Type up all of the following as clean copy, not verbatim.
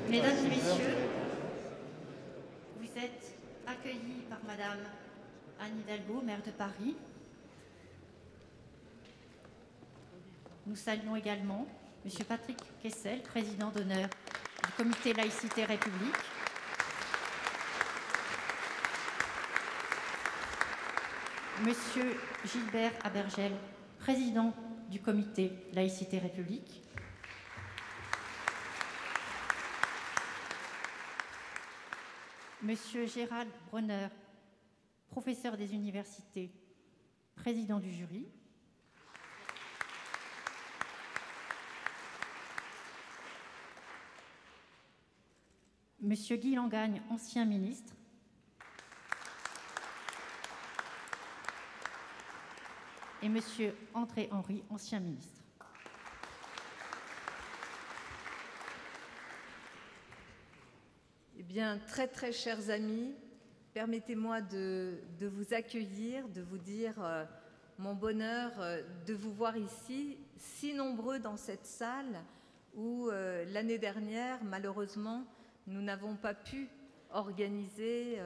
Mesdames et messieurs, vous êtes accueillis par Madame Anne Hidalgo, maire de Paris. Nous saluons également Monsieur Patrick Kessel, président d'honneur du comité Laïcité République. Monsieur Gilbert Abergel, président du comité Laïcité République. Monsieur Gérald Bronner, professeur des universités, président du jury. Monsieur Guy Langagne, ancien ministre. Et Monsieur André Henry, ancien ministre. Eh bien, très chers amis, permettez-moi de vous accueillir, de vous dire mon bonheur de vous voir ici, si nombreux dans cette salle où l'année dernière, malheureusement, nous n'avons pas pu organiser,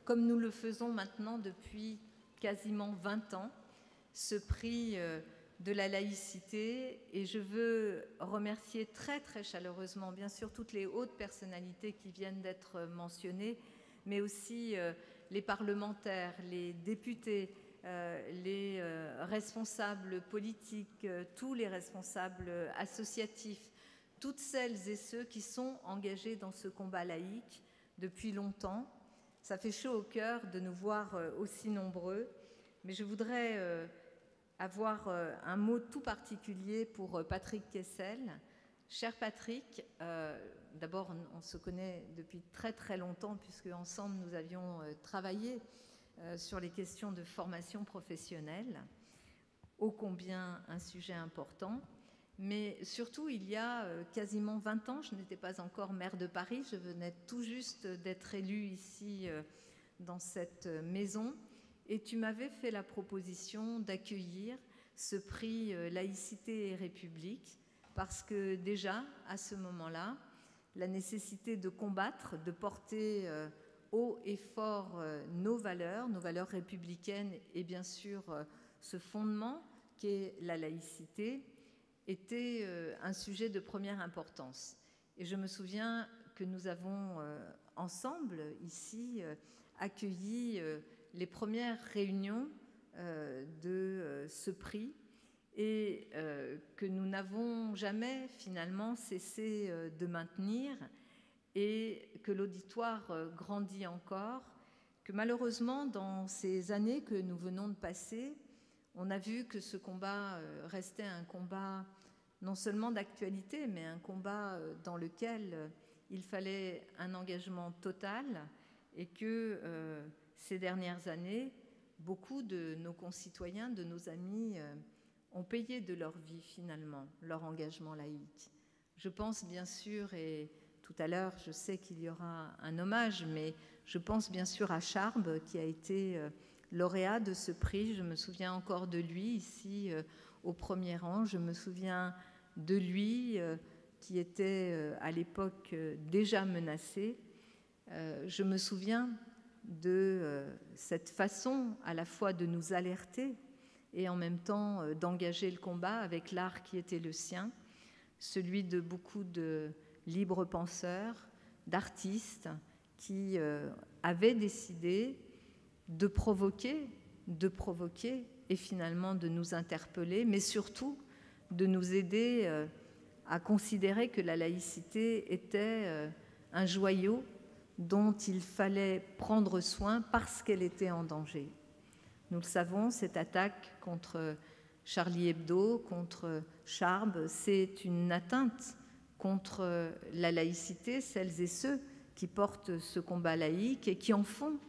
comme nous le faisons maintenant depuis quasiment 20 ans, ce prix de la laïcité. Et je veux remercier très chaleureusement, bien sûr, toutes les hautes personnalités qui viennent d'être mentionnées, mais aussi les parlementaires, les députés, les responsables politiques, tous les responsables associatifs, toutes celles et ceux qui sont engagés dans ce combat laïque depuis longtemps. Ça fait chaud au cœur de nous voir aussi nombreux, mais je voudrais avoir un mot tout particulier pour Patrick Kessel. Cher Patrick, d'abord on se connaît depuis très longtemps puisque ensemble nous avions travaillé sur les questions de formation professionnelle, ô combien un sujet important. Mais surtout, il y a quasiment 20 ans, je n'étais pas encore maire de Paris, je venais tout juste d'être élue ici dans cette maison, et tu m'avais fait la proposition d'accueillir ce prix Laïcité et République, parce que déjà, à ce moment-là, la nécessité de combattre, de porter haut et fort nos valeurs républicaines et bien sûr ce fondement qu'est la laïcité, était un sujet de première importance. Et je me souviens que nous avons ensemble ici accueilli les premières réunions de ce prix et que nous n'avons jamais finalement cessé de maintenir, et que l'auditoire grandit encore, que malheureusement dans ces années que nous venons de passer, on a vu que ce combat restait un combat non seulement d'actualité, mais un combat dans lequel il fallait un engagement total, et que ces dernières années, beaucoup de nos concitoyens, de nos amis, ont payé de leur vie finalement leur engagement laïque. Je pense bien sûr, et tout à l'heure je sais qu'il y aura un hommage, mais je pense bien sûr à Charb qui a été lauréat de ce prix. Je me souviens encore de lui ici au premier rang. Je me souviens de lui qui était à l'époque déjà menacé. Je me souviens de cette façon à la fois de nous alerter et en même temps d'engager le combat avec l'art qui était le sien, celui de beaucoup de libres penseurs, d'artistes qui avaient décidé de provoquer et finalement de nous interpeller, mais surtout de nous aider à considérer que la laïcité était un joyau dont il fallait prendre soin parce qu'elle était en danger. Nous le savons, cette attaque contre Charlie Hebdo, contre Charb, c'est une atteinte contre la laïcité, celles et ceux qui portent ce combat laïque et qui en font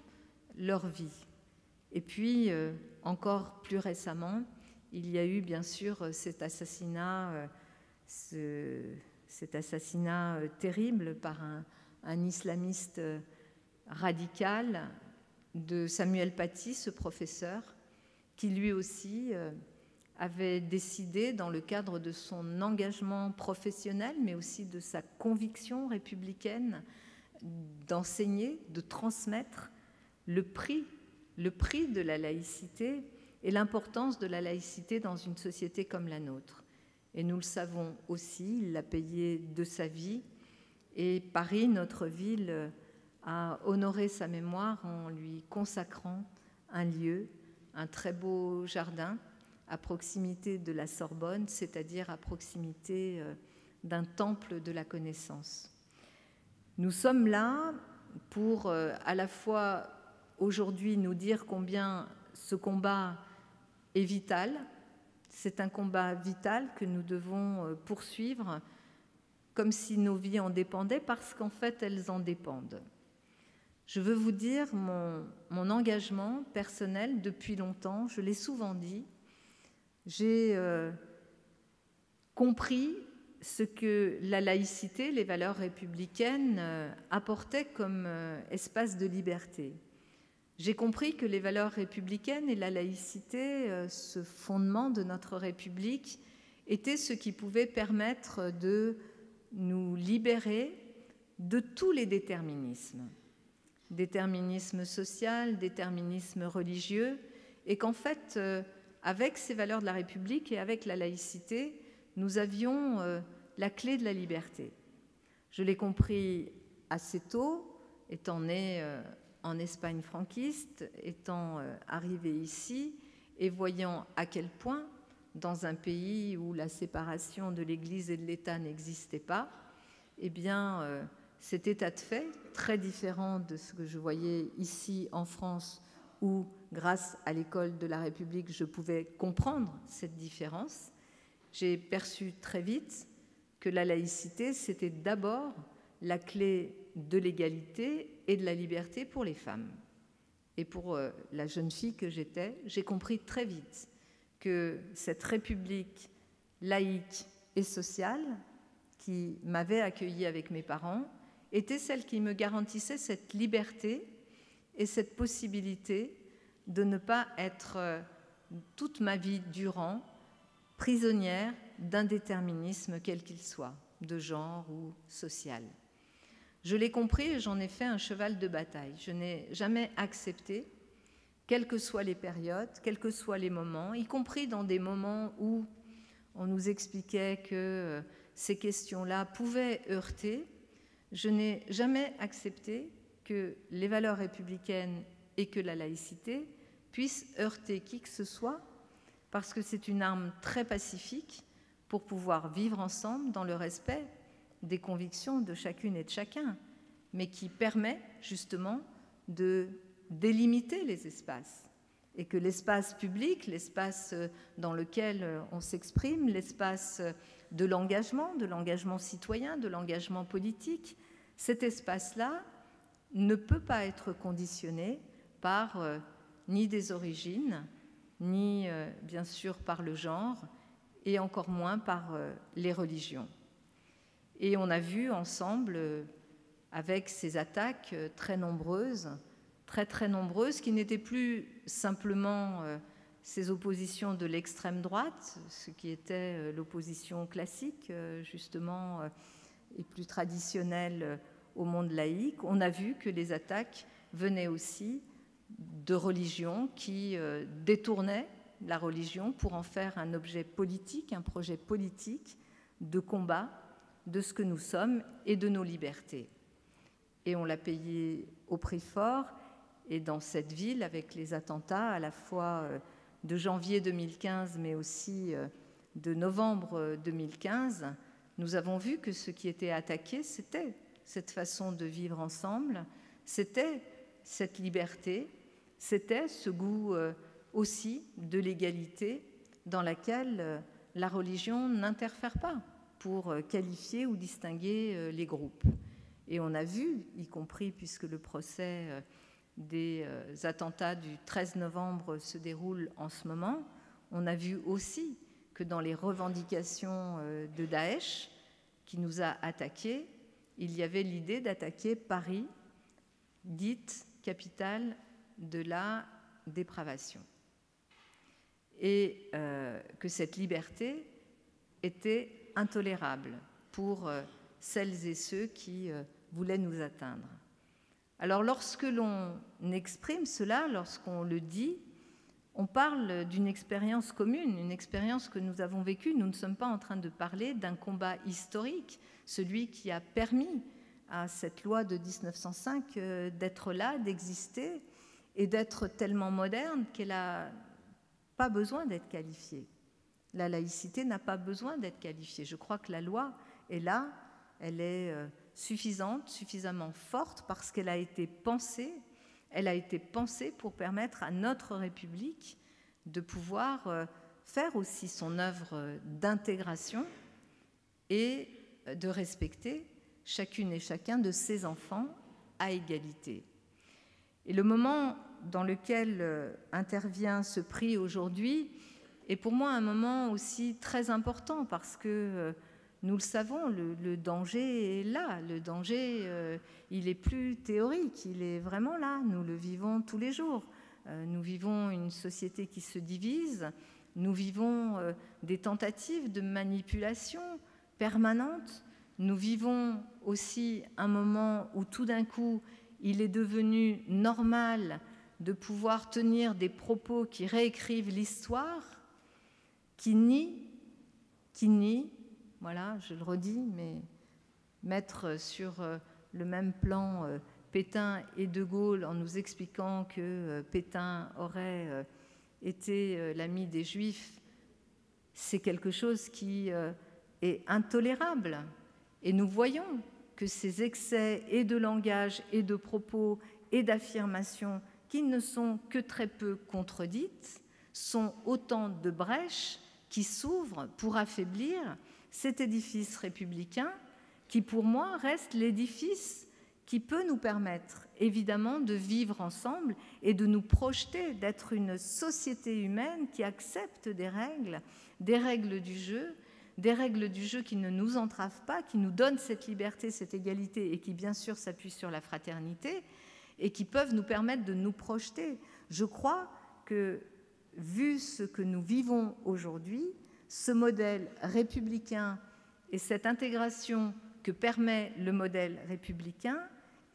leur vie. Et puis, encore plus récemment, il y a eu bien sûr cet assassinat terrible par un islamiste radical de Samuel Paty, ce professeur, qui lui aussi avait décidé, dans le cadre de son engagement professionnel, mais aussi de sa conviction républicaine, d'enseigner, de transmettre le prix de la laïcité et l'importance de la laïcité dans une société comme la nôtre. Et nous le savons aussi, il l'a payé de sa vie. Et Paris, notre ville, a honoré sa mémoire en lui consacrant un lieu, un très beau jardin, à proximité de la Sorbonne, c'est-à-dire à proximité d'un temple de la connaissance. Nous sommes là pour à la fois aujourd'hui nous dire combien ce combat est vital. C'est un combat vital que nous devons poursuivre comme si nos vies en dépendaient, parce qu'en fait elles en dépendent. Je veux vous dire mon engagement personnel depuis longtemps, je l'ai souvent dit. J'ai compris ce que la laïcité, les valeurs républicaines apportaient comme espace de liberté. J'ai compris que les valeurs républicaines et la laïcité, ce fondement de notre République, étaient ce qui pouvait permettre de nous libérer de tous les déterminismes. Déterminisme social, déterminisme religieux, et qu'en fait, avec ces valeurs de la République et avec la laïcité, nous avions la clé de la liberté. Je l'ai compris assez tôt, étant née en Espagne franquiste, étant arrivée ici et voyant à quel point, dans un pays où la séparation de l'Église et de l'État n'existait pas, eh bien, cet état de fait, très différent de ce que je voyais ici en France, où, grâce à l'école de la République, je pouvais comprendre cette différence. J'ai perçu très vite que la laïcité, c'était d'abord la clé de l'égalité et de la liberté pour les femmes. Et pour la jeune fille que j'étais, j'ai compris très vite que cette République laïque et sociale, qui m'avait accueillie avec mes parents, était celle qui me garantissait cette liberté et cette possibilité de ne pas être toute ma vie durant prisonnière d'un déterminisme quel qu'il soit, de genre ou social. Je l'ai compris et j'en ai fait un cheval de bataille. Je n'ai jamais accepté, quelles que soient les périodes, quels que soient les moments, y compris dans des moments où on nous expliquait que ces questions-là pouvaient heurter, je n'ai jamais accepté que les valeurs républicaines et que la laïcité puissent heurter qui que ce soit, parce que c'est une arme très pacifique pour pouvoir vivre ensemble dans le respect des convictions de chacune et de chacun, mais qui permet justement de délimiter les espaces, et que l'espace public, l'espace dans lequel on s'exprime, l'espace de l'engagement citoyen, de l'engagement politique, cet espace-là ne peut pas être conditionné par ni des origines, ni bien sûr par le genre, et encore moins par les religions. Et on a vu ensemble, avec ces attaques très nombreuses, très nombreuses, qui n'étaient plus simplement ces oppositions de l'extrême droite, ce qui était l'opposition classique, justement, et plus traditionnelle au monde laïque. On a vu que les attaques venaient aussi de religions qui détournaient la religion pour en faire un objet politique, un projet politique de combat de ce que nous sommes et de nos libertés. Et on l'a payé au prix fort, et dans cette ville, avec les attentats à la fois de janvier 2015, mais aussi de novembre 2015, nous avons vu que ce qui était attaqué, c'était cette façon de vivre ensemble, c'était cette liberté, c'était ce goût aussi de l'égalité dans laquelle la religion n'interfère pas pour qualifier ou distinguer les groupes. Et on a vu, y compris puisque le procès des attentats du 13 novembre se déroule en ce moment, on a vu aussi que dans les revendications de Daesh, qui nous a attaqués, il y avait l'idée d'attaquer Paris, dite capitale de la dépravation. et que cette liberté était intolérable pour celles et ceux qui voulaient nous atteindre. Alors lorsque l'on exprime cela, lorsqu'on le dit, on parle d'une expérience commune, une expérience que nous avons vécue. Nous ne sommes pas en train de parler d'un combat historique, celui qui a permis à cette loi de 1905 d'être là, d'exister et d'être tellement moderne qu'elle n'a pas besoin d'être qualifiée. La laïcité n'a pas besoin d'être qualifiée. Je crois que la loi est là, elle est suffisante, suffisamment forte parce qu'elle a été pensée. Elle a été pensée pour permettre à notre République de pouvoir faire aussi son œuvre d'intégration et de respecter chacune et chacun de ses enfants à égalité. Et le moment dans lequel intervient ce prix aujourd'hui est pour moi un moment aussi très important parce que nous le savons, le danger est là. Le danger, il est plus théorique, il est vraiment là. Nous le vivons tous les jours. Nous vivons une société qui se divise. Nous vivons des tentatives de manipulation permanentes. Nous vivons aussi un moment où tout d'un coup, il est devenu normal de pouvoir tenir des propos qui réécrivent l'histoire, qui nient, voilà, je le redis, mais mettre sur le même plan Pétain et De Gaulle en nous expliquant que Pétain aurait été l'ami des Juifs, c'est quelque chose qui est intolérable. Et nous voyons que ces excès et de langage et de propos et d'affirmations qui ne sont que très peu contredites sont autant de brèches qui s'ouvrent pour affaiblir cet édifice républicain qui, pour moi, reste l'édifice qui peut nous permettre, évidemment, de vivre ensemble et de nous projeter, d'être une société humaine qui accepte des règles du jeu qui ne nous entravent pas, qui nous donnent cette liberté, cette égalité et qui, bien sûr, s'appuient sur la fraternité et qui peuvent nous permettre de nous projeter. Je crois que, vu ce que nous vivons aujourd'hui, ce modèle républicain et cette intégration que permet le modèle républicain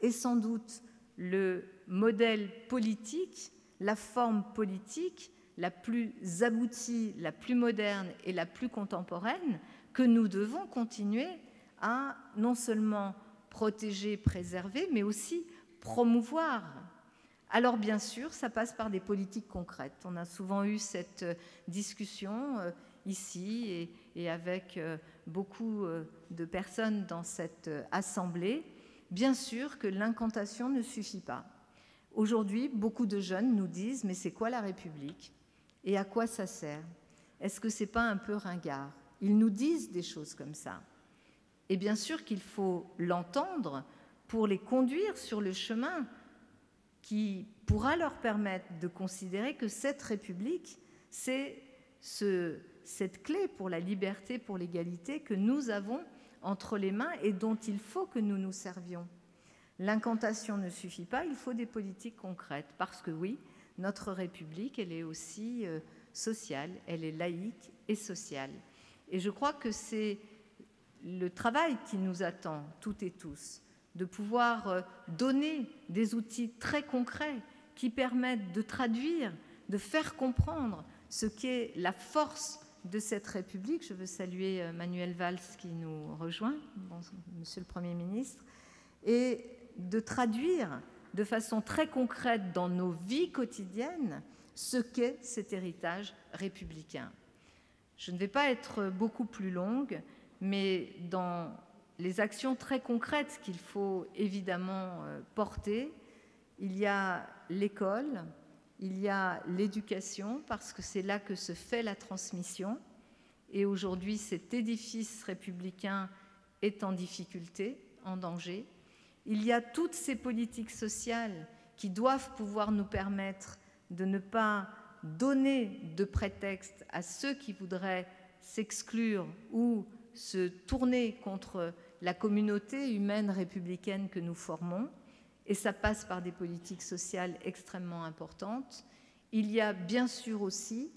est sans doute le modèle politique, la forme politique la plus aboutie, la plus moderne et la plus contemporaine que nous devons continuer à non seulement protéger, préserver, mais aussi promouvoir. Alors bien sûr, ça passe par des politiques concrètes. On a souvent eu cette discussion ici et avec beaucoup de personnes dans cette assemblée. Bien sûr que l'incantation ne suffit pas. Aujourd'hui, beaucoup de jeunes nous disent « mais c'est quoi la République ? Et à quoi ça sert ? Est-ce que ce n'est pas un peu ringard ?» Ils nous disent des choses comme ça. Et bien sûr qu'il faut l'entendre pour les conduire sur le chemin qui pourra leur permettre de considérer que cette République, c'est cette clé pour la liberté, pour l'égalité que nous avons entre les mains et dont il faut que nous nous servions. L'incantation ne suffit pas, il faut des politiques concrètes, parce que oui, notre République, elle est aussi sociale, elle est laïque et sociale. Et je crois que c'est le travail qui nous attend, toutes et tous, de pouvoir donner des outils très concrets qui permettent de traduire, de faire comprendre ce qu'est la force de cette République. Je veux saluer Manuel Valls qui nous rejoint, Monsieur le Premier ministre, et de traduire de façon très concrète dans nos vies quotidiennes ce qu'est cet héritage républicain. Je ne vais pas être beaucoup plus longue, mais dans les actions très concrètes qu'il faut évidemment porter, il y a l'école, il y a l'éducation, parce que c'est là que se fait la transmission. Et aujourd'hui, cet édifice républicain est en difficulté, en danger. Il y a toutes ces politiques sociales qui doivent pouvoir nous permettre de ne pas donner de prétexte à ceux qui voudraient s'exclure ou se tourner contre la communauté humaine républicaine que nous formons. Et ça passe par des politiques sociales extrêmement importantes. Il y a bien sûr aussi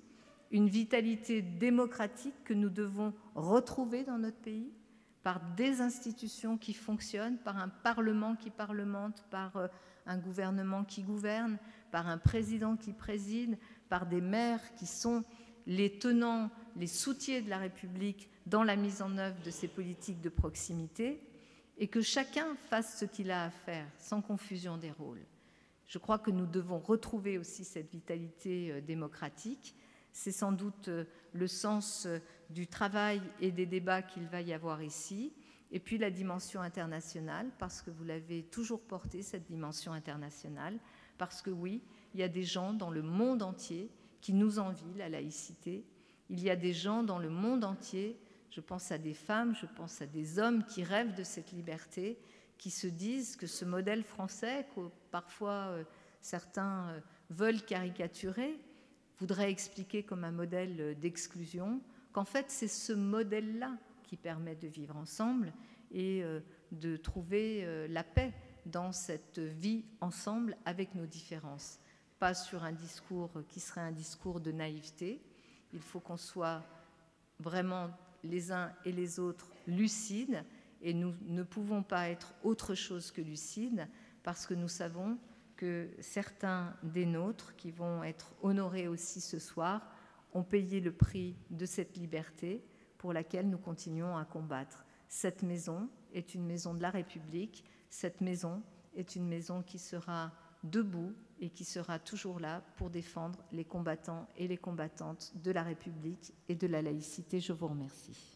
une vitalité démocratique que nous devons retrouver dans notre pays, par des institutions qui fonctionnent, par un Parlement qui parlemente, par un gouvernement qui gouverne, par un président qui préside, par des maires qui sont les tenants, les soutiens de la République dans la mise en œuvre de ces politiques de proximité, et que chacun fasse ce qu'il a à faire, sans confusion des rôles. Je crois que nous devons retrouver aussi cette vitalité démocratique. C'est sans doute le sens du travail et des débats qu'il va y avoir ici. Et puis la dimension internationale, parce que vous l'avez toujours portée, cette dimension internationale, parce que oui, il y a des gens dans le monde entier qui nous envient la laïcité. Il y a des gens dans le monde entier, je pense à des femmes, je pense à des hommes qui rêvent de cette liberté, qui se disent que ce modèle français, que parfois certains veulent caricaturer, voudraient expliquer comme un modèle d'exclusion, qu'en fait c'est ce modèle-là qui permet de vivre ensemble et de trouver la paix dans cette vie ensemble avec nos différences. Pas sur un discours qui serait un discours de naïveté. Il faut qu'on soit vraiment les uns et les autres lucides, et nous ne pouvons pas être autre chose que lucides, parce que nous savons que certains des nôtres, qui vont être honorés aussi ce soir, ont payé le prix de cette liberté pour laquelle nous continuons à combattre. Cette maison est une maison de la République, cette maison est une maison qui sera debout et qui sera toujours là pour défendre les combattants et les combattantes de la République et de la laïcité. Je vous remercie.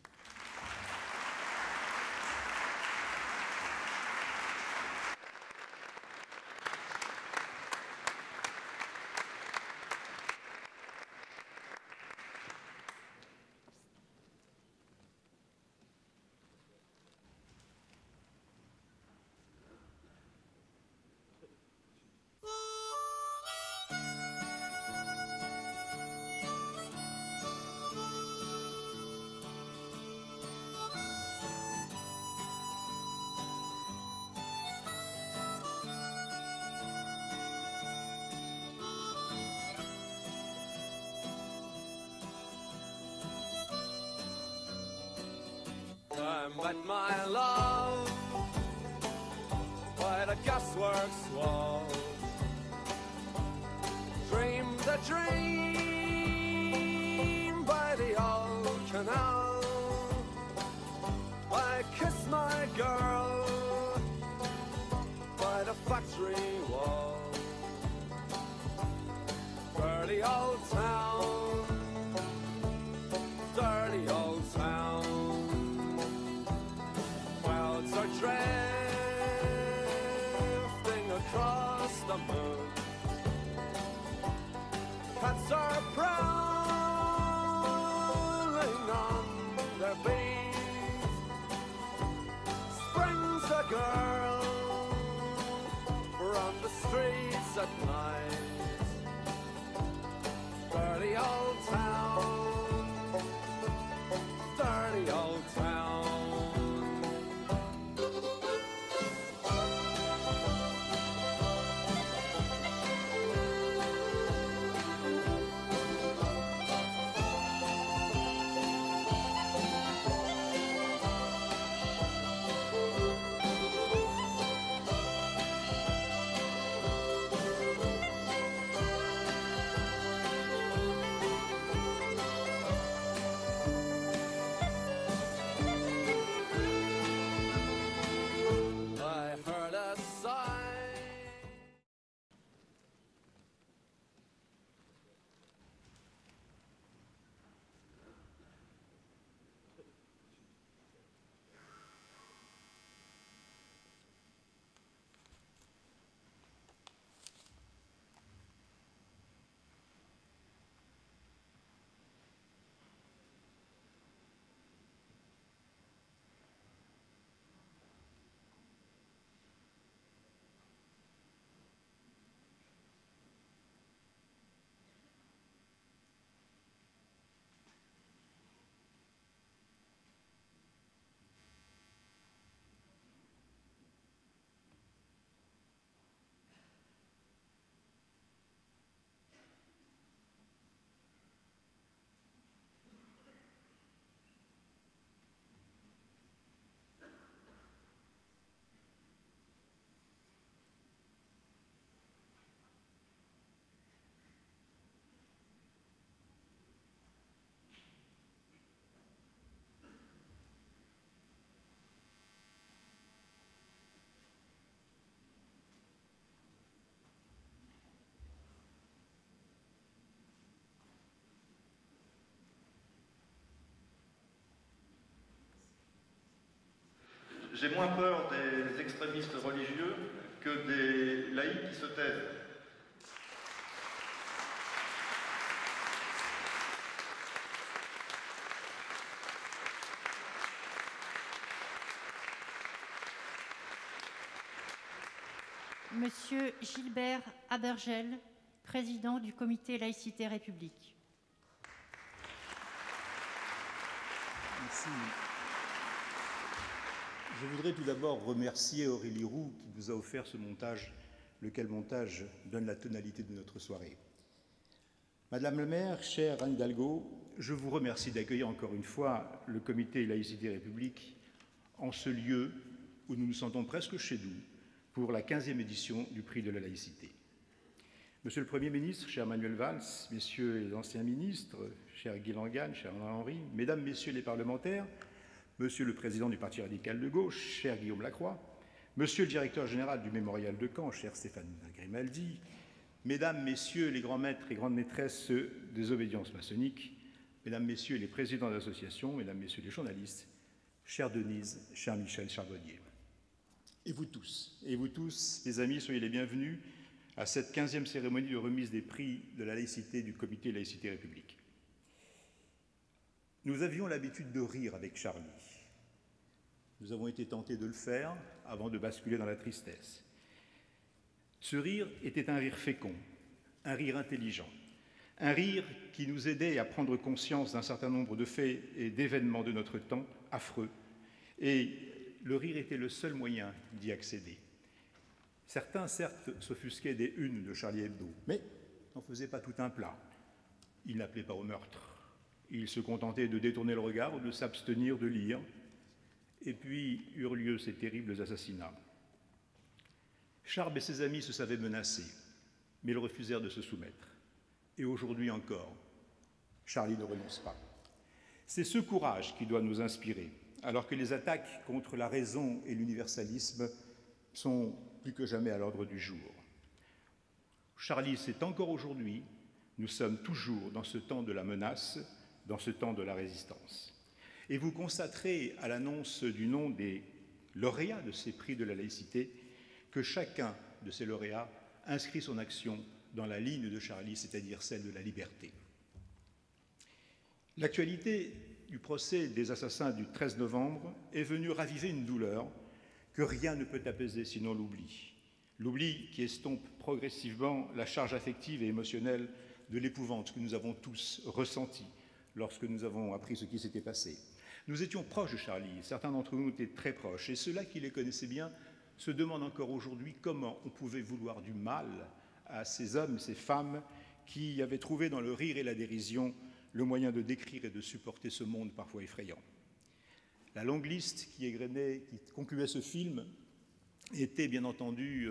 Met my love by the gasworks wall, dreamed a dream by the old canal. I kissed my girl by the factory wall. Dirty old town, dirty old town. Are drifting across the moon. Cats are prowling on their beat. Springs a girl from the streets at night. Dirty old town, dirty old town. j'ai moins peur des extrémistes religieux que des laïcs qui se taisent. Monsieur Gilbert Abergel, président du comité Laïcité République. Merci. Je voudrais tout d'abord remercier Aurélie Roux qui nous a offert ce montage, lequel montage donne la tonalité de notre soirée. Madame la maire, chère Anne Hidalgo, je vous remercie d'accueillir encore une fois le comité Laïcité République en ce lieu où nous nous sentons presque chez nous pour la 15e édition du prix de la laïcité. Monsieur le Premier ministre, cher Manuel Valls, messieurs les anciens ministres, cher Guy Langan, cher Alain Henry, mesdames, messieurs les parlementaires, monsieur le président du Parti radical de gauche, cher Guillaume Lacroix, monsieur le directeur général du Mémorial de Caen, cher Stéphane Grimaldi, mesdames, messieurs les grands maîtres et grandes maîtresses des obédiences maçonniques, mesdames, messieurs les présidents d'associations, mesdames, messieurs les journalistes, chère Denise, cher Michel Charbonnier. Et vous tous, les amis, soyez les bienvenus à cette 15e cérémonie de remise des prix de la laïcité du comité Laïcité République. Nous avions l'habitude de rire avec Charlie. Nous avons été tentés de le faire avant de basculer dans la tristesse. Ce rire était un rire fécond, un rire intelligent, un rire qui nous aidait à prendre conscience d'un certain nombre de faits et d'événements de notre temps affreux. Et le rire était le seul moyen d'y accéder. Certains, certes, s'offusquaient des unes de Charlie Hebdo, mais n'en faisaient pas tout un plat. Ils n'appelaient pas au meurtre. Ils se contentaient de détourner le regard ou de s'abstenir de lire. Et puis eurent lieu ces terribles assassinats. Charb et ses amis se savaient menacés, mais ils refusèrent de se soumettre. Et aujourd'hui encore, Charlie ne renonce pas. C'est ce courage qui doit nous inspirer, alors que les attaques contre la raison et l'universalisme sont plus que jamais à l'ordre du jour. Charlie, c'est encore aujourd'hui, nous sommes toujours dans ce temps de la menace, dans ce temps de la résistance. Et vous constaterez à l'annonce du nom des lauréats de ces prix de la laïcité que chacun de ces lauréats inscrit son action dans la ligne de Charlie, c'est-à-dire celle de la liberté. L'actualité du procès des assassins du 13 novembre est venue raviver une douleur que rien ne peut apaiser sinon l'oubli. L'oubli qui estompe progressivement la charge affective et émotionnelle de l'épouvante que nous avons tous ressentie lorsque nous avons appris ce qui s'était passé. Nous étions proches de Charlie, certains d'entre nous étaient très proches, et ceux-là qui les connaissaient bien se demandent encore aujourd'hui comment on pouvait vouloir du mal à ces hommes, ces femmes qui avaient trouvé dans le rire et la dérision le moyen de décrire et de supporter ce monde parfois effrayant. La longue liste qui concluait ce film était bien entendu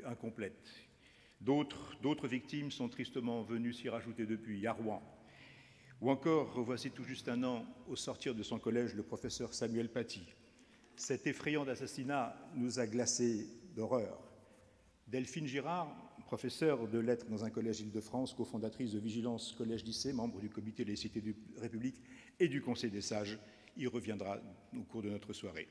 incomplète. D'autres victimes sont tristement venues s'y rajouter depuis, à Rouen. Ou encore, voici tout juste un an, au sortir de son collège, le professeur Samuel Paty. Cet effrayant assassinat nous a glacés d'horreur. Delphine Girard, professeure de lettres dans un collège Île-de-France, cofondatrice de Vigilance Collège-Lycée, membre du comité Laïcité de la République et du Conseil des sages, y reviendra au cours de notre soirée.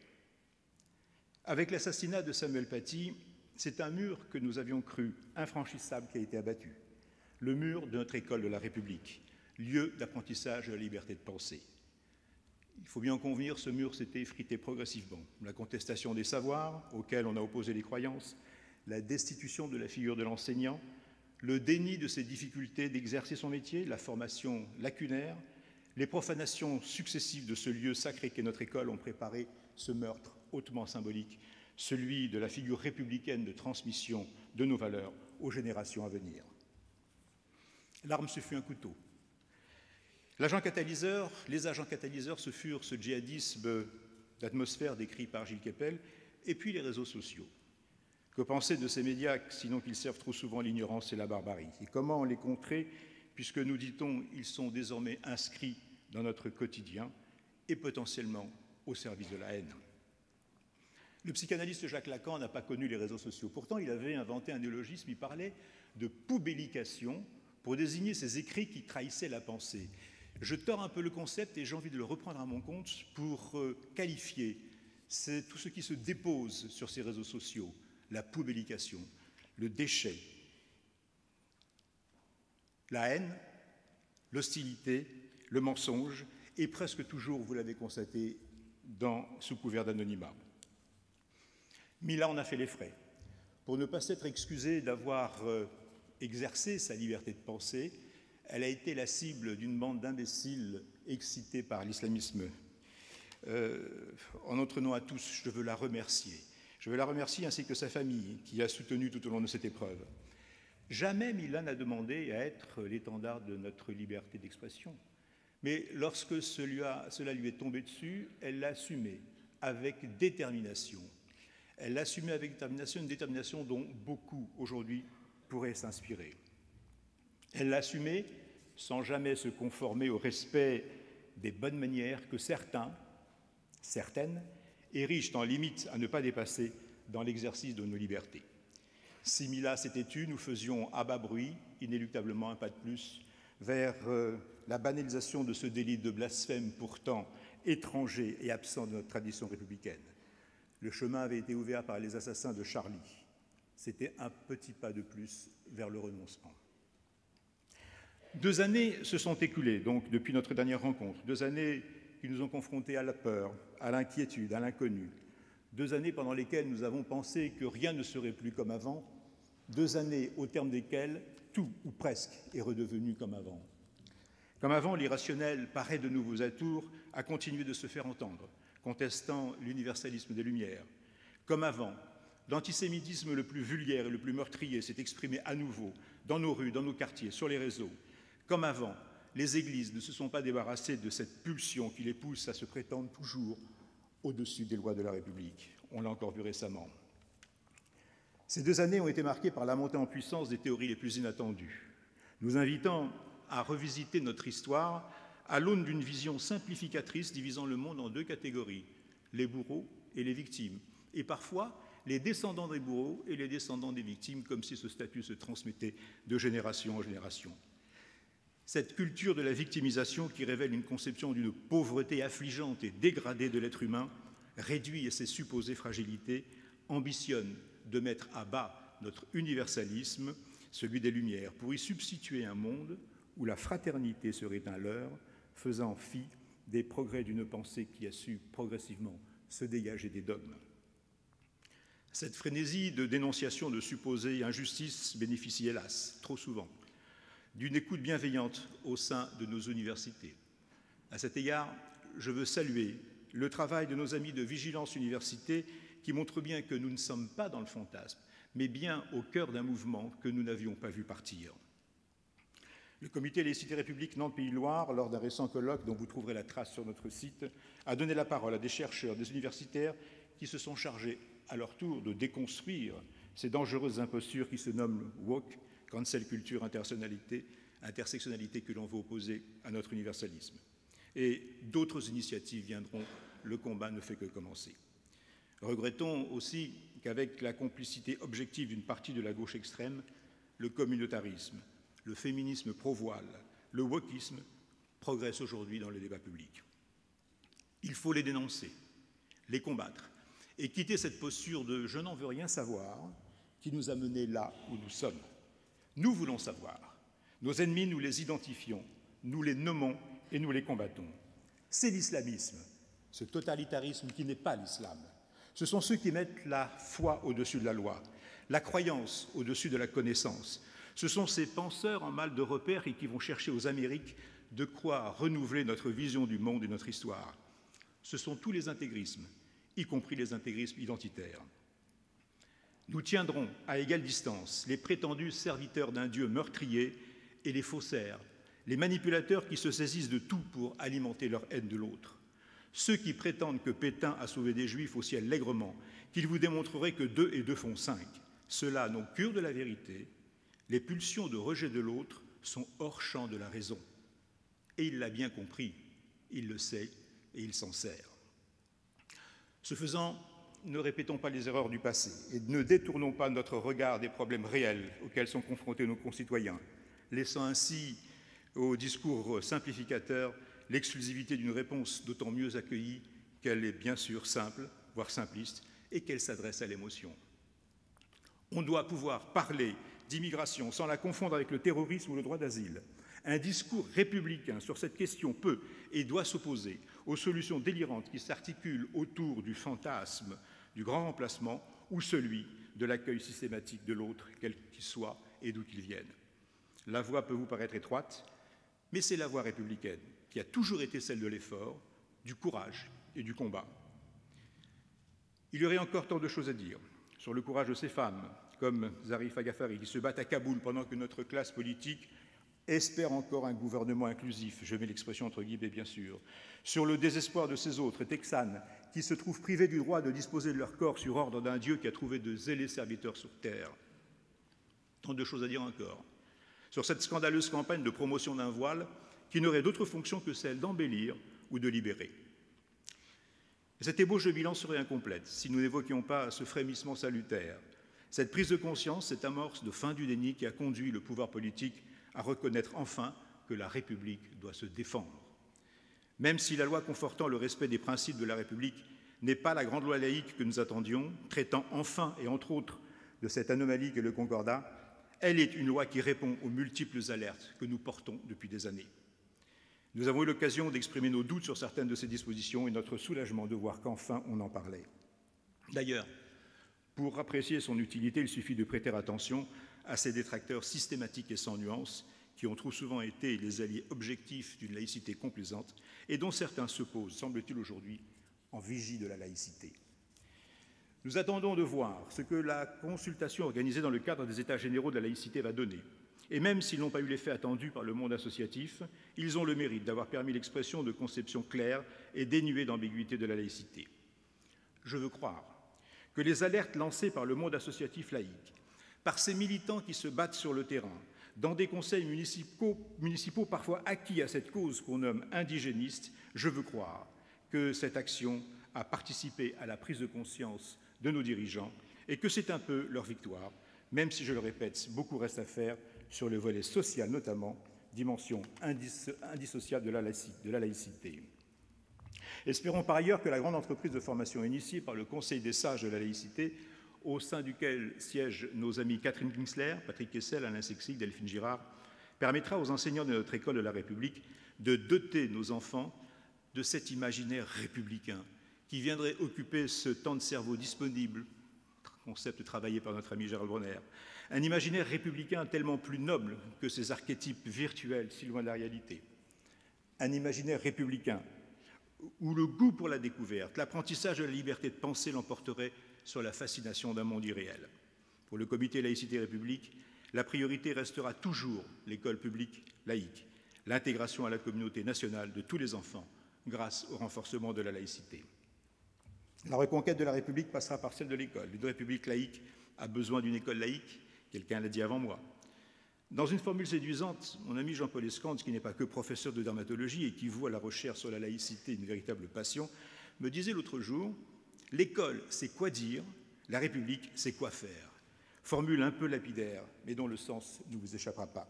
Avec l'assassinat de Samuel Paty, c'est un mur que nous avions cru infranchissable qui a été abattu. Le mur de notre école de la République, lieu d'apprentissage de la liberté de penser. Il faut bien en convenir, ce mur s'était effrité progressivement. La contestation des savoirs, auxquels on a opposé les croyances, la destitution de la figure de l'enseignant, le déni de ses difficultés d'exercer son métier, la formation lacunaire, les profanations successives de ce lieu sacré qu'est notre école ont préparé ce meurtre hautement symbolique, celui de la figure républicaine de transmission de nos valeurs aux générations à venir. L'arme, ce fut un couteau. Les agents catalyseurs, ce furent ce djihadisme d'atmosphère décrit par Gilles Kepel, et puis les réseaux sociaux. Que penser de ces médias, sinon qu'ils servent trop souvent l'ignorance et la barbarie? Et comment les contrer, puisque, nous dit-on, ils sont désormais inscrits dans notre quotidien et potentiellement au service de la haine? Le psychanalyste Jacques Lacan n'a pas connu les réseaux sociaux. Pourtant, il avait inventé un néologisme, il parlait de poubellication pour désigner ces écrits qui trahissaient la pensée. Je tords un peu le concept et j'ai envie de le reprendre à mon compte pour qualifier c'est tout ce qui se dépose sur ces réseaux sociaux, la poubellication, le déchet, la haine, l'hostilité, le mensonge, et presque toujours, vous l'avez constaté, sous couvert d'anonymat. Mila en a fait les frais. Pour ne pas s'être excusée d'avoir exercé sa liberté de penser, elle a été la cible d'une bande d'imbéciles excités par l'islamisme. En notre nom à tous, je veux la remercier. Je veux la remercier ainsi que sa famille qui l'a soutenue tout au long de cette épreuve. Jamais Mila n'a demandé à être l'étendard de notre liberté d'expression. Mais lorsque cela lui est tombé dessus, elle l'a assumé avec détermination. Elle l'a assumé avec détermination, une détermination dont beaucoup aujourd'hui pourraient s'inspirer. Elle l'a assumé sans jamais se conformer au respect des bonnes manières que certaines, érigent en limite à ne pas dépasser dans l'exercice de nos libertés. Si Mila s'était tue, nous faisions à bas bruit, inéluctablement un pas de plus, vers la banalisation de ce délit de blasphème pourtant étranger et absent de notre tradition républicaine. Le chemin avait été ouvert par les assassins de Charlie. C'était un petit pas de plus vers le renoncement. 2 années se sont écoulées, donc, depuis notre dernière rencontre. 2 années qui nous ont confrontés à la peur, à l'inquiétude, à l'inconnu. 2 années pendant lesquelles nous avons pensé que rien ne serait plus comme avant. 2 années au terme desquelles tout, ou presque, est redevenu comme avant. Comme avant, l'irrationnel paraît de nouveaux atours à continuer de se faire entendre, contestant l'universalisme des Lumières. Comme avant, l'antisémitisme le plus vulgaire et le plus meurtrier s'est exprimé à nouveau dans nos rues, dans nos quartiers, sur les réseaux. Comme avant, les églises ne se sont pas débarrassées de cette pulsion qui les pousse à se prétendre toujours au-dessus des lois de la République. On l'a encore vu récemment. Ces 2 années ont été marquées par la montée en puissance des théories les plus inattendues, nous invitant à revisiter notre histoire à l'aune d'une vision simplificatrice divisant le monde en 2 catégories, les bourreaux et les victimes, et parfois les descendants des bourreaux et les descendants des victimes, comme si ce statut se transmettait de génération en génération. Cette culture de la victimisation qui révèle une conception d'une pauvreté affligeante et dégradée de l'être humain, réduit à ses supposées fragilités, ambitionne de mettre à bas notre universalisme, celui des Lumières, pour y substituer un monde où la fraternité serait un leurre, faisant fi des progrès d'une pensée qui a su progressivement se dégager des dogmes. Cette frénésie de dénonciation de supposées injustices bénéficie, hélas, trop souvent, d'une écoute bienveillante au sein de nos universités. À cet égard, je veux saluer le travail de nos amis de Vigilance Université qui montre bien que nous ne sommes pas dans le fantasme, mais bien au cœur d'un mouvement que nous n'avions pas vu partir. Le comité Laïcité République Nantes-Pays de Loire, lors d'un récent colloque dont vous trouverez la trace sur notre site, a donné la parole à des chercheurs, des universitaires qui se sont chargés à leur tour de déconstruire ces dangereuses impostures qui se nomment woke, cancel culture, intersectionnalité que l'on veut opposer à notre universalisme. Et d'autres initiatives viendront, le combat ne fait que commencer. Regrettons aussi qu'avec la complicité objective d'une partie de la gauche extrême, le communautarisme, le féminisme pro-voile, le wokisme progressent aujourd'hui dans le débat public. Il faut les dénoncer, les combattre et quitter cette posture de « je n'en veux rien savoir » qui nous a menés là où nous sommes. Nous voulons savoir. Nos ennemis, nous les identifions, nous les nommons et nous les combattons. C'est l'islamisme, ce totalitarisme qui n'est pas l'islam. Ce sont ceux qui mettent la foi au-dessus de la loi, la croyance au-dessus de la connaissance. Ce sont ces penseurs en mal de repère et qui vont chercher aux Amériques de quoi renouveler notre vision du monde et notre histoire. Ce sont tous les intégrismes, y compris les intégrismes identitaires. Nous tiendrons à égale distance les prétendus serviteurs d'un Dieu meurtrier et les faussaires, les manipulateurs qui se saisissent de tout pour alimenter leur haine de l'autre. Ceux qui prétendent que Pétain a sauvé des Juifs au ciel allègrement, qu'il vous démontrerait que 2 et 2 font 5, ceux-là n'ont cure de la vérité, les pulsions de rejet de l'autre sont hors champ de la raison. Et il l'a bien compris, il le sait et il s'en sert. Ce faisant, ne répétons pas les erreurs du passé et ne détournons pas notre regard des problèmes réels auxquels sont confrontés nos concitoyens, laissant ainsi au discours simplificateur l'exclusivité d'une réponse d'autant mieux accueillie qu'elle est bien sûr simple, voire simpliste, et qu'elle s'adresse à l'émotion. On doit pouvoir parler d'immigration sans la confondre avec le terrorisme ou le droit d'asile. Un discours républicain sur cette question peut et doit s'opposer aux solutions délirantes qui s'articulent autour du fantasme du grand remplacement ou celui de l'accueil systématique de l'autre, quel qu'il soit et d'où qu'il vienne. La voie peut vous paraître étroite, mais c'est la voie républicaine qui a toujours été celle de l'effort, du courage et du combat. Il y aurait encore tant de choses à dire sur le courage de ces femmes, comme Zarif Agafari, qui se battent à Kaboul pendant que notre classe politique espère encore un gouvernement inclusif, je mets l'expression entre guillemets bien sûr, sur le désespoir de ces autres Texanes qui se trouvent privés du droit de disposer de leur corps sur ordre d'un Dieu qui a trouvé de zélés serviteurs sur terre. Tant de choses à dire encore sur cette scandaleuse campagne de promotion d'un voile qui n'aurait d'autre fonction que celle d'embellir ou de libérer. Cette ébauche de bilan serait incomplète si nous n'évoquions pas ce frémissement salutaire, cette prise de conscience, cette amorce de fin du déni qui a conduit le pouvoir politique à reconnaître enfin que la République doit se défendre. Même si la loi confortant le respect des principes de la République n'est pas la grande loi laïque que nous attendions, traitant enfin et entre autres de cette anomalie qu'est le Concordat, elle est une loi qui répond aux multiples alertes que nous portons depuis des années. Nous avons eu l'occasion d'exprimer nos doutes sur certaines de ces dispositions et notre soulagement de voir qu'enfin on en parlait. D'ailleurs, pour apprécier son utilité, il suffit de prêter attention à ces détracteurs systématiques et sans nuance qui ont trop souvent été les alliés objectifs d'une laïcité complaisante et dont certains se posent, semble-t-il aujourd'hui, en vigie de la laïcité. Nous attendons de voir ce que la consultation organisée dans le cadre des États généraux de la laïcité va donner. Et même s'ils n'ont pas eu l'effet attendu par le monde associatif, ils ont le mérite d'avoir permis l'expression de conceptions claires et dénuées d'ambiguïté de la laïcité. Je veux croire que les alertes lancées par le monde associatif laïque, par ces militants qui se battent sur le terrain, dans des conseils municipaux parfois acquis à cette cause qu'on nomme indigéniste, je veux croire que cette action a participé à la prise de conscience de nos dirigeants et que c'est un peu leur victoire, même si, je le répète, beaucoup reste à faire sur le volet social notamment, dimension indissociable de la laïcité. Espérons par ailleurs que la grande entreprise de formation initiée par le Conseil des sages de la laïcité, au sein duquel siègent nos amis Catherine Kinsler, Patrick Kessel, Alain Sexig, Delphine Girard, permettra aux enseignants de notre école de la République de doter nos enfants de cet imaginaire républicain qui viendrait occuper ce temps de cerveau disponible, concept travaillé par notre ami Gérald Bronner, un imaginaire républicain tellement plus noble que ces archétypes virtuels si loin de la réalité. Un imaginaire républicain où le goût pour la découverte, l'apprentissage de la liberté de penser l'emporterait sur la fascination d'un monde irréel. Pour le comité Laïcité République, la priorité restera toujours l'école publique laïque, l'intégration à la communauté nationale de tous les enfants grâce au renforcement de la laïcité. La reconquête de la République passera par celle de l'école. Une République laïque a besoin d'une école laïque, quelqu'un l'a dit avant moi. Dans une formule séduisante, mon ami Jean-Paul Escande, qui n'est pas que professeur de dermatologie et qui voue à la recherche sur la laïcité une véritable passion, me disait l'autre jour « L'école, c'est quoi dire, la République, c'est quoi faire ?» Formule un peu lapidaire, mais dont le sens ne vous échappera pas.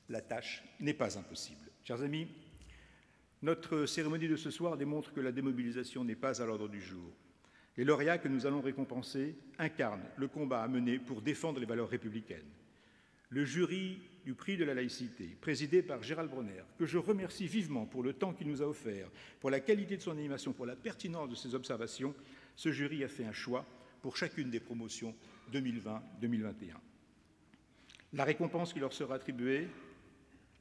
La tâche n'est pas impossible. Chers amis, notre cérémonie de ce soir démontre que la démobilisation n'est pas à l'ordre du jour. Les lauréats que nous allons récompenser incarnent le combat à mener pour défendre les valeurs républicaines. Le jury du prix de la laïcité, présidé par Gérald Bronner, que je remercie vivement pour le temps qu'il nous a offert, pour la qualité de son animation, pour la pertinence de ses observations, ce jury a fait un choix pour chacune des promotions 2020-2021. La récompense qui leur sera attribuée,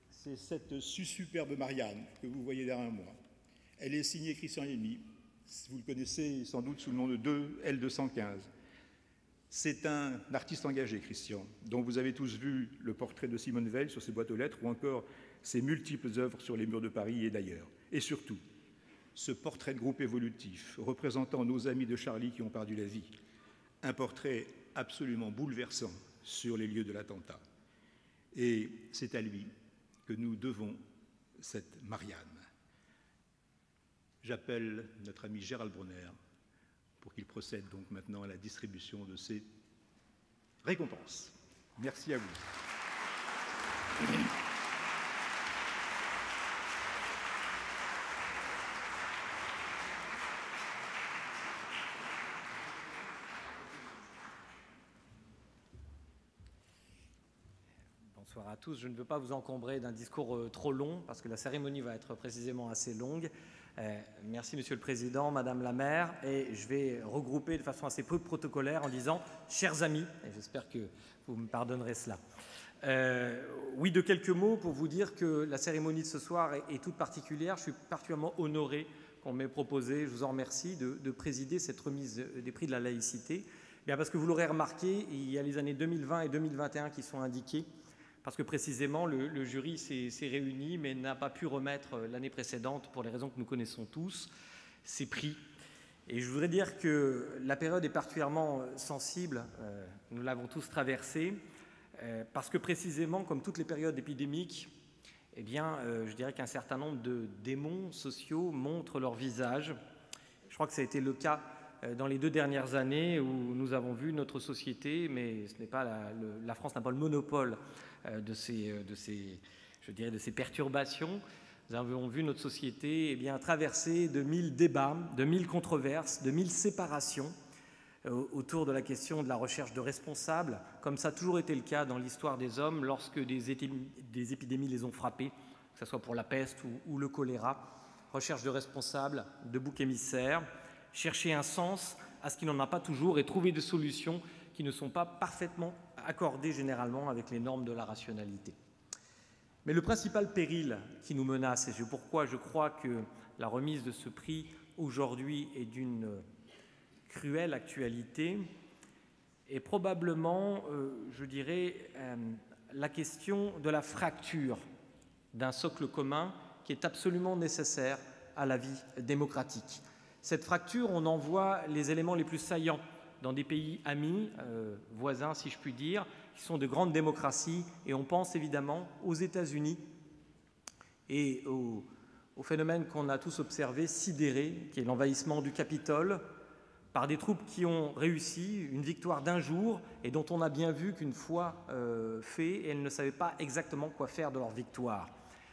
c'est cette superbe Marianne que vous voyez derrière moi. Elle est signée Christian Lamy. Vous le connaissez sans doute sous le nom de L215. C'est un artiste engagé, Christian, dont vous avez tous vu le portrait de Simone Veil sur ses boîtes aux lettres ou encore ses multiples œuvres sur les murs de Paris et d'ailleurs. Et surtout, ce portrait de groupe évolutif représentant nos amis de Charlie qui ont perdu la vie. Un portrait absolument bouleversant sur les lieux de l'attentat. Et c'est à lui que nous devons cette Marianne. J'appelle notre ami Gérald Bronner pour qu'il procède donc maintenant à la distribution de ces récompenses. Merci à vous. Bonsoir à tous. Je ne veux pas vous encombrer d'un discours trop long parce que la cérémonie va être précisément assez longue. Merci Monsieur le Président, Madame la maire, et je vais regrouper de façon assez peu protocolaire en disant « chers amis », et j'espère que vous me pardonnerez cela. Oui, de quelques mots pour vous dire que la cérémonie de ce soir est toute particulière. Je suis particulièrement honoré qu'on m'ait proposé, je vous en remercie, de présider cette remise des prix de la laïcité. Bien parce que vous l'aurez remarqué, il y a les années 2020 et 2021 qui sont indiquées, parce que précisément le jury s'est réuni mais n'a pas pu remettre l'année précédente, pour les raisons que nous connaissons tous, ces prix. Et je voudrais dire que la période est particulièrement sensible, nous l'avons tous traversée, parce que précisément, comme toutes les périodes épidémiques, eh bien, je dirais qu'un certain nombre de démons sociaux montrent leur visage. Je crois que ça a été le cas dans les 2 dernières années où nous avons vu notre société, mais ce n'est pas la France n'a pas le monopole de ces perturbations. Nous avons vu notre société traverser de 1000 débats, de 1000 controverses, de 1000 séparations autour de la question de la recherche de responsables, comme ça a toujours été le cas dans l'histoire des hommes lorsque des épidémies les ont frappés, que ce soit pour la peste ou le choléra. Recherche de responsables, de boucs émissaires, chercher un sens à ce qui n'en a pas toujours et trouver des solutions qui ne sont pas parfaitement accordées généralement avec les normes de la rationalité. Mais le principal péril qui nous menace, et c'est pourquoi je crois que la remise de ce prix aujourd'hui est d'une cruelle actualité, est probablement, je dirais, la question de la fracture d'un socle commun qui est absolument nécessaire à la vie démocratique. Cette fracture, on en voit les éléments les plus saillants dans des pays amis, voisins si je puis dire, qui sont de grandes démocraties, et on pense évidemment aux États-Unis et au phénomène qu'on a tous observé, sidéré, qui est l'envahissement du Capitole, par des troupes qui ont réussi une victoire d'un jour et dont on a bien vu qu'une fois fait, elles ne savaient pas exactement quoi faire de leur victoire.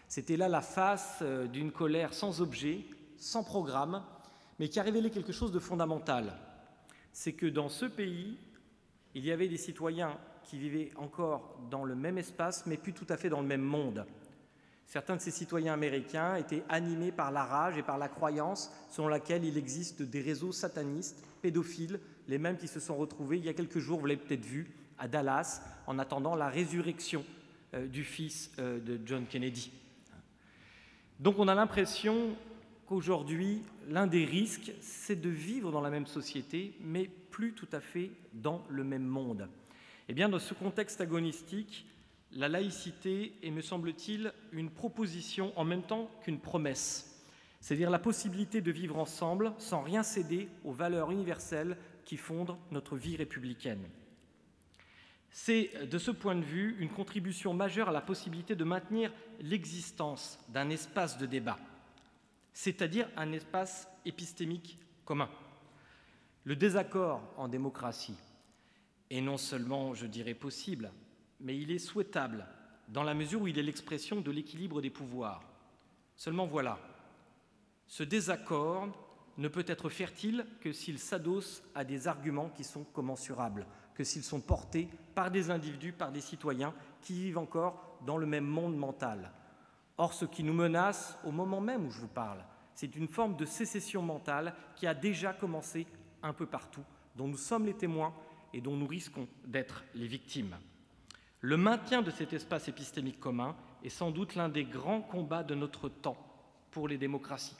C'était là la face d'une colère sans objet, sans programme, mais qui a révélé quelque chose de fondamental. C'est que dans ce pays, il y avait des citoyens qui vivaient encore dans le même espace, mais plus tout à fait dans le même monde. Certains de ces citoyens américains étaient animés par la rage et par la croyance selon laquelle il existe des réseaux satanistes, pédophiles, les mêmes qui se sont retrouvés il y a quelques jours, vous l'avez peut-être vu, à Dallas, en attendant la résurrection du fils de John Kennedy. Donc on a l'impression qu'aujourd'hui, l'un des risques, c'est de vivre dans la même société, mais plus tout à fait dans le même monde. Eh bien, dans ce contexte agonistique, la laïcité est, me semble-t-il, une proposition en même temps qu'une promesse, c'est-à-dire la possibilité de vivre ensemble sans rien céder aux valeurs universelles qui fondent notre vie républicaine. C'est, de ce point de vue, une contribution majeure à la possibilité de maintenir l'existence d'un espace de débat, c'est-à-dire un espace épistémique commun. Le désaccord en démocratie est non seulement, je dirais, possible, mais il est souhaitable dans la mesure où il est l'expression de l'équilibre des pouvoirs. Seulement voilà, ce désaccord ne peut être fertile que s'il s'adosse à des arguments qui sont commensurables, que s'ils sont portés par des individus, par des citoyens qui vivent encore dans le même monde mental. Or, ce qui nous menace au moment même où je vous parle, c'est une forme de sécession mentale qui a déjà commencé un peu partout, dont nous sommes les témoins et dont nous risquons d'être les victimes. Le maintien de cet espace épistémique commun est sans doute l'un des grands combats de notre temps pour les démocraties.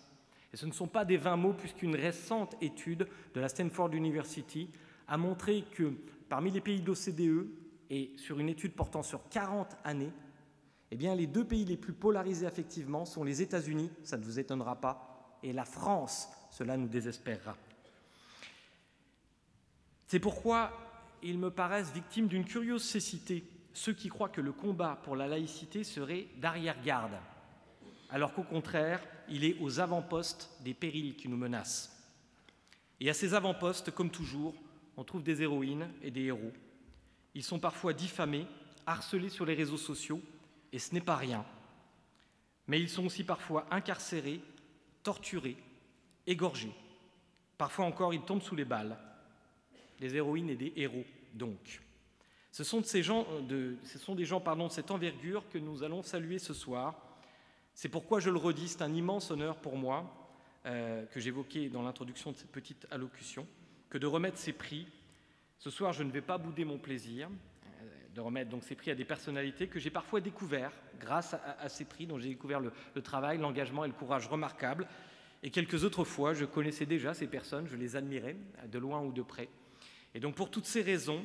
Et ce ne sont pas des vains mots, puisqu'une récente étude de la Stanford University a montré que parmi les pays de l'OCDE, et sur une étude portant sur 40 années, eh bien, les 2 pays les plus polarisés affectivement sont les États-Unis, ça ne vous étonnera pas, et la France, cela nous désespérera. C'est pourquoi ils me paraissent victimes d'une curieuse cécité, ceux qui croient que le combat pour la laïcité serait d'arrière-garde, alors qu'au contraire, il est aux avant-postes des périls qui nous menacent. Et à ces avant-postes, comme toujours, on trouve des héroïnes et des héros. Ils sont parfois diffamés, harcelés sur les réseaux sociaux, et ce n'est pas rien. Mais ils sont aussi parfois incarcérés, torturés, égorgés. Parfois encore, ils tombent sous les balles. Des héroïnes et des héros, donc. Ce sont des gens de cette envergure que nous allons saluer ce soir. C'est pourquoi je le redis, c'est un immense honneur pour moi, que j'évoquais dans l'introduction de cette petite allocution, que de remettre ces prix. Ce soir, je ne vais pas bouder mon plaisir de remettre donc ces prix à des personnalités que j'ai parfois découvertes grâce à ces prix, dont j'ai découvert le travail, l'engagement et le courage remarquables. Et quelques autres fois, je connaissais déjà ces personnes, je les admirais de loin ou de près. Et donc pour toutes ces raisons,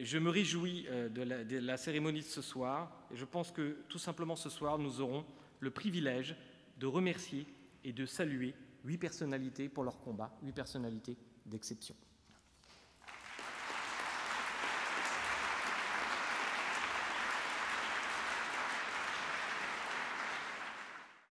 je me réjouis de la cérémonie de ce soir. Et je pense que tout simplement ce soir, nous aurons le privilège de remercier et de saluer 8 personnalités pour leur combat, 8 personnalités d'exception.